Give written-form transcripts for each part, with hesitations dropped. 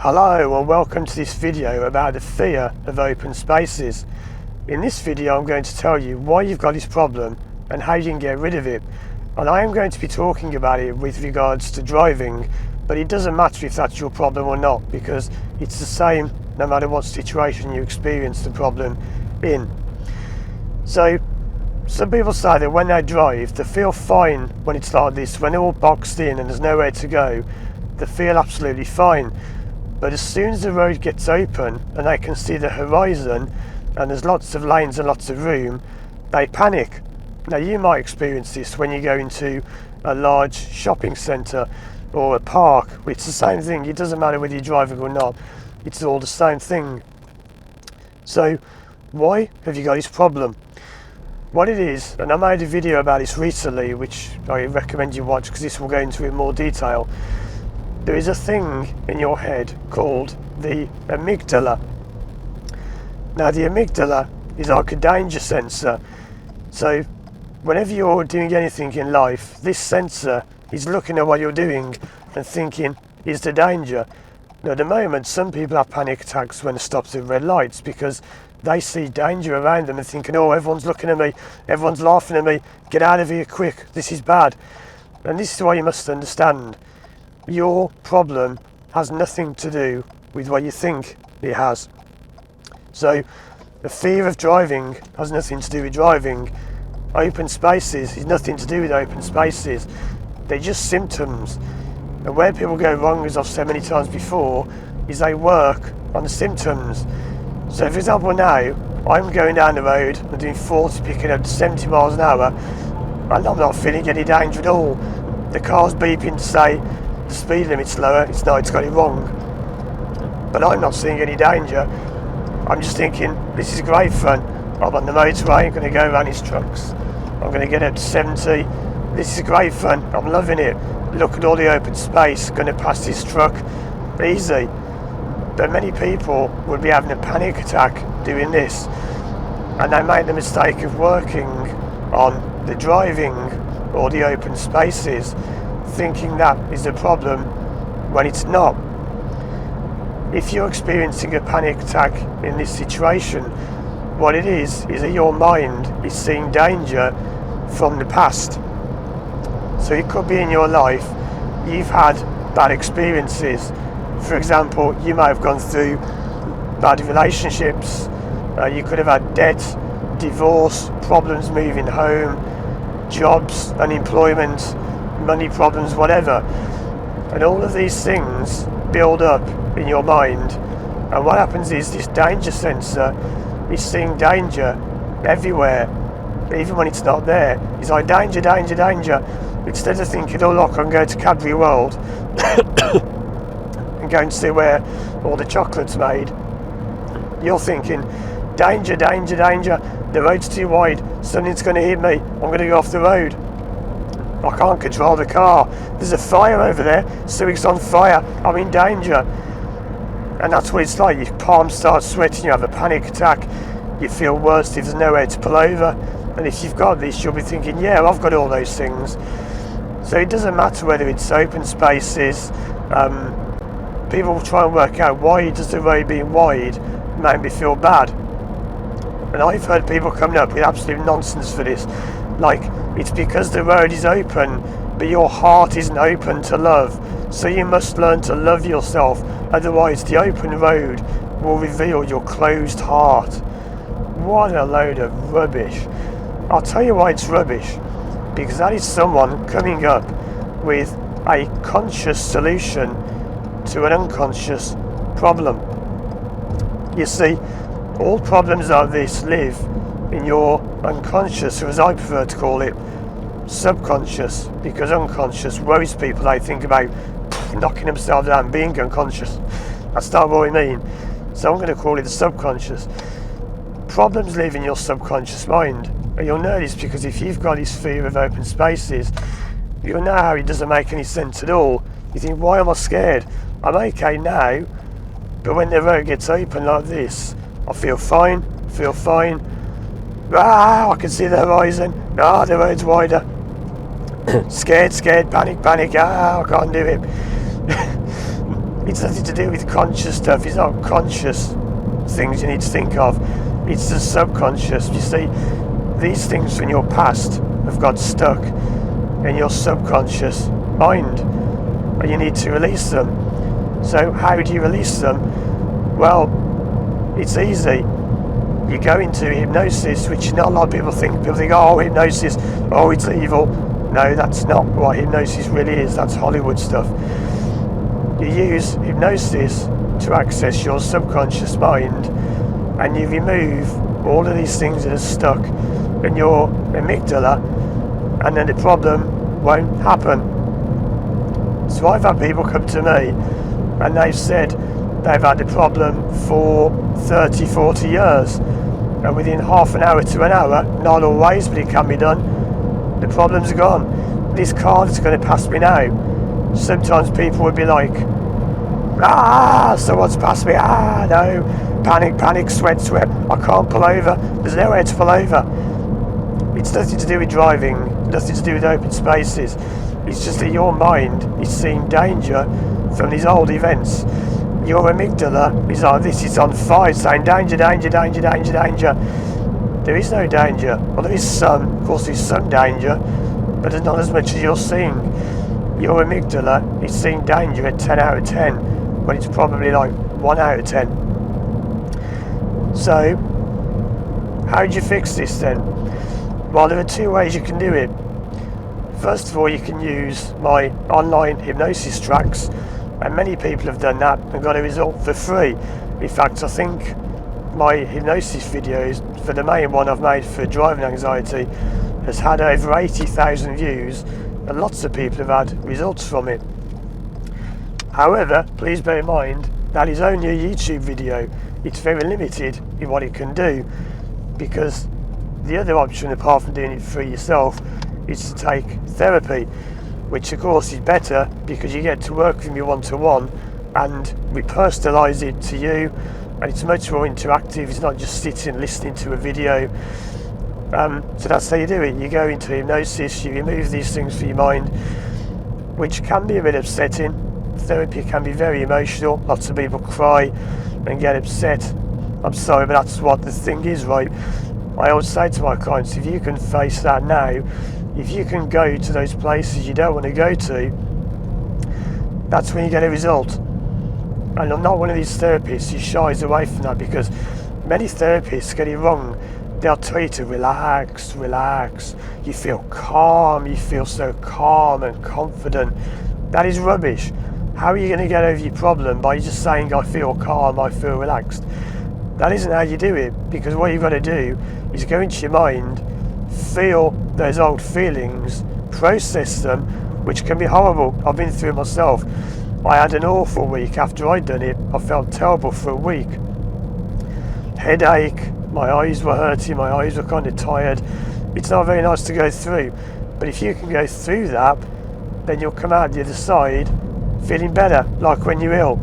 Hello and welcome to this video about the fear of open spaces. In this video I'm going to tell you why you've got this problem and how you can get rid of it. And I am going to be talking about it with regards to driving, but it doesn't matter if that's your problem or not, because it's the same no matter what situation you experience the problem in. So some people say that when they drive they feel fine when it's like this, when they're all boxed in and there's nowhere to go, they feel absolutely fine. But as soon as the road gets open and they can see the horizon and there's lots of lanes and lots of room, they panic. Now you might experience this when you go into a large shopping centre or a park. It's the same thing. It doesn't matter whether you're driving or not. It's all the same thing. So why have you got this problem? What it is, and I made a video about this recently which I recommend you watch because this will go into it in more detail. There is a thing in your head called the amygdala. Now the amygdala is like a danger sensor. So whenever you're doing anything in life, this sensor is looking at what you're doing and thinking, is there danger? Now at the moment some people have panic attacks when it stops at red lights because they see danger around them and thinking, oh, everyone's looking at me, everyone's laughing at me, get out of here quick, this is bad. And this is why you must understand. Your problem has nothing to do with what you think it has. So the fear of driving has nothing to do with driving. Open spaces is nothing to do with open spaces. They're just symptoms. And where people go wrong, as I've said many times before, is they work on the symptoms. So for example now, I'm going down the road, I'm doing 40 picking up to 70 miles an hour, and I'm not feeling any danger at all. The car's beeping to say the speed limit's lower, it's got it wrong. But I'm not seeing any danger. I'm just thinking, this is great fun. I'm on the motorway, I'm going to go around these trucks. I'm going to get up to 70. This is great fun, I'm loving it. Look at all the open space, going to pass this truck, easy. But many people would be having a panic attack doing this. And they make the mistake of working on the driving or the open spaces, thinking that is the problem when it's not. If you're experiencing a panic attack in this situation, what it is that your mind is seeing danger from the past. So it could be in your life you've had bad experiences. For example, you may have gone through bad relationships, you could have had debt, divorce, problems moving home, jobs, unemployment, money problems, whatever. And all of these things build up in your mind, and what happens is this danger sensor is seeing danger everywhere, even when it's not there. It's like danger, danger, danger. Instead of thinking, oh look, I'm going to Cadbury World and going to see where all the chocolate's made, you're thinking danger, danger, danger, the road's too wide, something's going to hit me, I'm going to go off the road. I can't control the car. There's a fire over there. Something's on fire. I'm in danger. And that's what it's like. Your palms start sweating. You have a panic attack. You feel worse if there's nowhere to pull over. And if you've got this, you'll be thinking, yeah, I've got all those things. So it doesn't matter whether it's open spaces. People try and work out why does the road being wide make me feel bad. And I've heard people coming up with absolute nonsense for this. Like, it's because the road is open, but your heart isn't open to love. So you must learn to love yourself, otherwise the open road will reveal your closed heart. What a load of rubbish. I'll tell you why it's rubbish. Because that is someone coming up with a conscious solution to an unconscious problem. You see, all problems like this live in your unconscious, or as I prefer to call it, subconscious, because unconscious worries people. They think about knocking themselves down, being unconscious. That's not what we mean. So I'm going to call it the subconscious. Problems live in your subconscious mind, and you'll know this because if you've got this fear of open spaces, you'll know how it doesn't make any sense at all. You think, why am I scared? I'm okay now, but when the road gets open like this, I feel fine. I can see the horizon. The road's wider. scared, panic, I can't do it. It's nothing to do with conscious stuff. It's not conscious things you need to think of. It's the subconscious. You see, these things from your past have got stuck in your subconscious mind, and you need to release them. So how do you release them? Well, it's easy. You go into hypnosis, which not a lot of people think. People think, oh, hypnosis, oh, it's evil. No, that's not what hypnosis really is. That's Hollywood stuff. You use hypnosis to access your subconscious mind, and you remove all of these things that are stuck in your amygdala, and then the problem won't happen. So I've had people come to me and they've said they've had the problem for 30, 40 years, and within half an hour to an hour, not always, but it can be done, the problem's gone. This car that's going to pass me now, sometimes people would be like, someone's passed me, no, panic, sweat, I can't pull over, there's nowhere to pull over. It's nothing to do with driving, nothing to do with open spaces. It's just that your mind is seeing danger from these old events. Your amygdala is like this, it's on fire, saying danger. There is no danger. Well, there is some, of course there's some danger, but there's not as much as you're seeing. Your amygdala is seeing danger at 10 out of 10, when it's probably like 1 out of 10. So, how do you fix this then? Well, there are two ways you can do it. First of all, you can use my online hypnosis tracks, and many people have done that and got a result for free. In fact, I think my hypnosis videos, for the main one I've made for driving anxiety, has had over 80,000 views, and lots of people have had results from it. However, please bear in mind, that is only a YouTube video. It's very limited in what it can do, because the other option, apart from doing it for yourself, is to take therapy, which of course is better because you get to work with me one-to-one, and we personalise it to you, and it's much more interactive. It's not just sitting listening to a video. So that's how you do it. You go into hypnosis, you remove these things from your mind, which can be a bit upsetting. Therapy can be very emotional. Lots of people cry and get upset. I'm sorry, but that's what the thing is, right? I always say to my clients, if you can face that now, if you can go to those places you don't want to go to, that's when you get a result. And I'm not one of these therapists who shies away from that, because many therapists get it wrong. They'll tell you to relax. You feel calm, you feel so calm and confident. That is rubbish. How are you going to get over your problem by just saying, I feel calm, I feel relaxed? That isn't how you do it, because what you've got to do is go into your mind, feel those old feelings, process them, which can be horrible. I've been through it myself. I had an awful week after I'd done it. I felt terrible for a week. Headache, my eyes were hurting, my eyes were kind of tired. It's not very nice to go through, but if you can go through that, then you'll come out the other side feeling better, like when you're ill.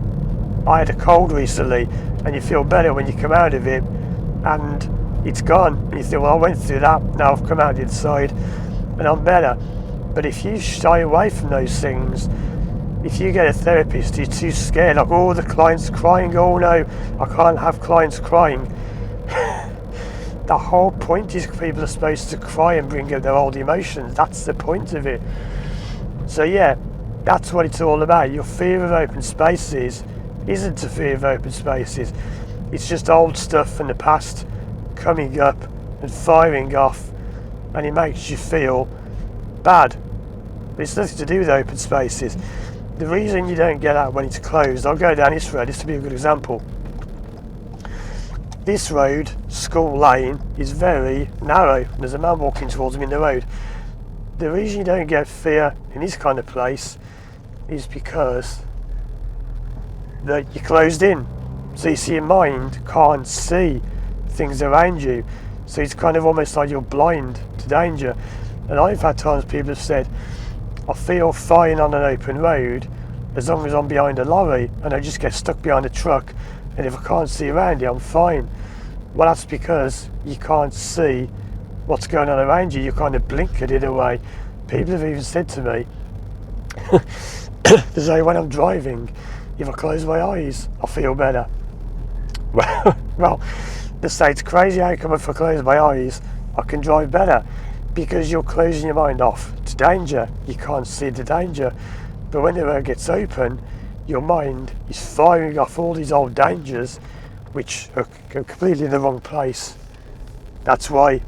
I had a cold recently, and you feel better when you come out of it, and it's gone. And you think, well, I went through that, now I've come out the other side, and I'm better. But if you shy away from those things, if you get a therapist who's too scared, like, oh, the client's crying, oh no, I can't have clients crying. The whole point is people are supposed to cry and bring up their old emotions. That's the point of it. So yeah, that's what it's all about. Your fear of open spaces isn't a fear of open spaces. It's just old stuff from the past coming up and firing off, and it makes you feel bad. But it's nothing to do with open spaces. The reason you don't get out when it's closed, I'll go down this road, this will be a good example. This road, School Lane, is very narrow. There's a man walking towards me in the road. The reason you don't get fear in this kind of place is because that you're closed in. So you see, your mind can't see things around you. So it's kind of almost like you're blind to danger. And I've had times people have said, I feel fine on an open road as long as I'm behind a lorry and I just get stuck behind a truck, and if I can't see around it, I'm fine. Well, that's because you can't see what's going on around you. You kind of blink at it away. People have even said to me, they say when I'm driving, if I close my eyes, I feel better. Well, this sounds crazy. How come if I close my eyes, I can drive better? Because you're closing your mind off to danger. You can't see the danger. But when the road gets open, your mind is firing off all these old dangers which are completely in the wrong place. That's why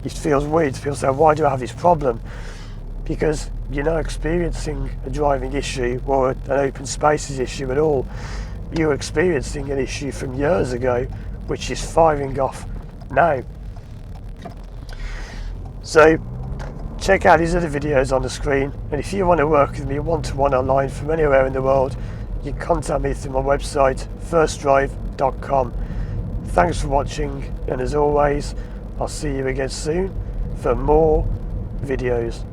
it feels weird. It feels like, why do I have this problem? Because you're not experiencing a driving issue or an open spaces issue at all. You're experiencing an issue from years ago which is firing off now. So check out these other videos on the screen, and if you want to work with me one-to-one online from anywhere in the world, you can contact me through my website firstdrive.com. Thanks for watching, and as always, I'll see you again soon for more videos.